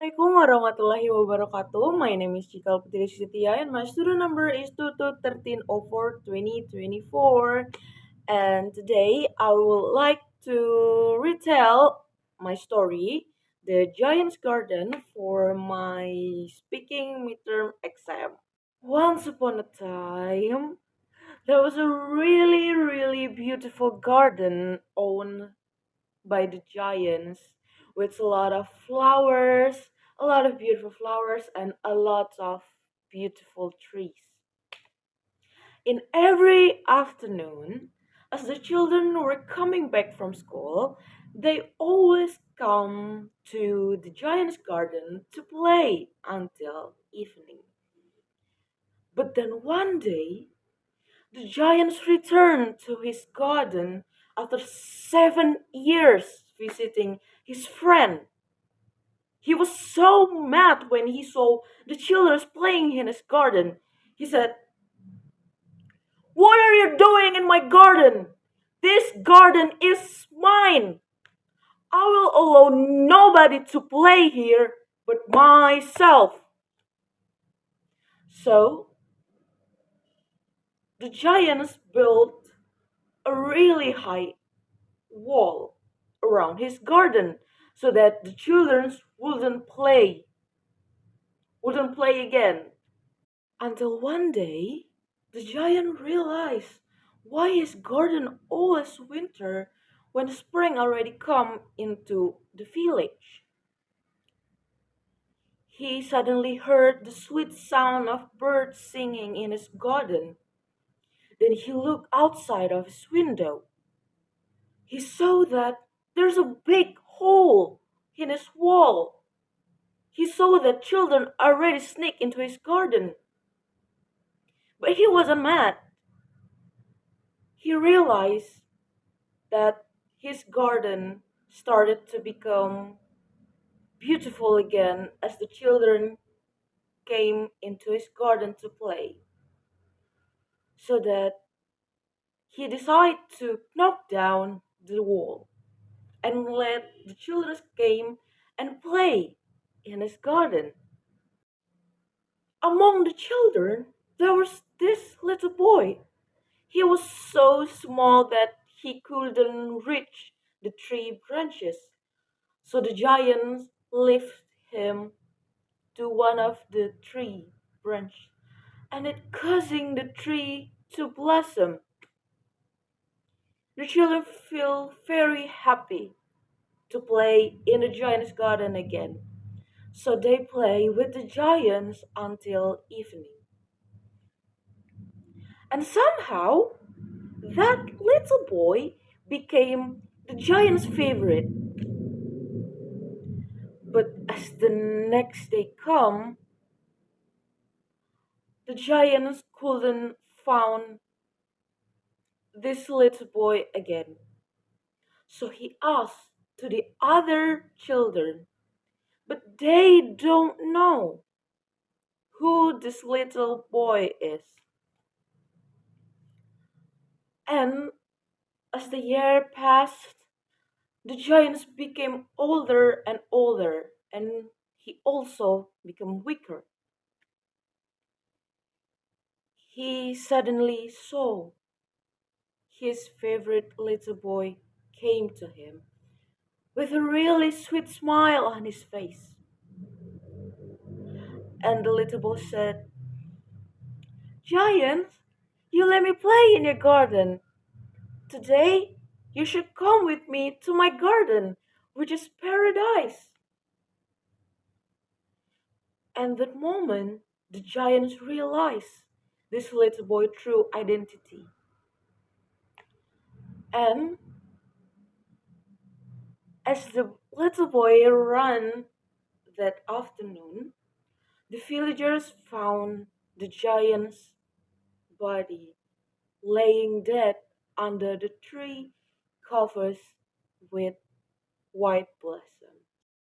Assalamualaikum warahmatullahi wabarakatuh. My name is Cikal Putri Setia and my student number is 221304-2024. And today I would like to retell my story, The Giant's Garden, for my speaking midterm exam. Once upon a time, there was a really beautiful garden owned by the giants with a lot of flowers, a lot of beautiful flowers, and a lot of beautiful trees. In every afternoon, as the children were coming back from school, they always come to the giant's garden to play until evening. But then one day, the giant returned to his garden after 7 years visiting his friend. He was so mad when he saw the children playing in his garden. He said, "What are you doing in my garden? This garden is mine. I will allow nobody to play here but myself." So the giants built a really high wall around his garden so that the children wouldn't play again. Until one day, the giant realized why his garden always winter when spring already come into the village. He suddenly heard the sweet sound of birds singing in his garden. Then he looked outside of his window. He saw that there's a big hole in his wall. He saw that children already sneak into his garden. But he wasn't mad. He realized that his garden started to become beautiful again as the children came into his garden to play. So that he decided to knock down the wall and let the children came and play in his garden. Among the children, there was this little boy. He was so small that he couldn't reach the tree branches. So the giants lift him to one of the tree branch, and it causing the tree to blossom. The children feel very happy to play in the giant's garden again. So they play with the giants until evening. And somehow that little boy became the giant's favorite. But as the next day come, the giants couldn't found this little boy again. So he asked to the other children, but they don't know who this little boy is. And as the year passed, the giants became older and older, and he also became weaker. He suddenly saw his favorite little boy came to him with a really sweet smile on his face. And the little boy said, "Giant, you let me play in your garden. Today, you should come with me to my garden, which is paradise." And that moment, the giants realized this little boy's true identity. And as the little boy ran that afternoon, the villagers found the giant's body laying dead under the tree covers with white blossom.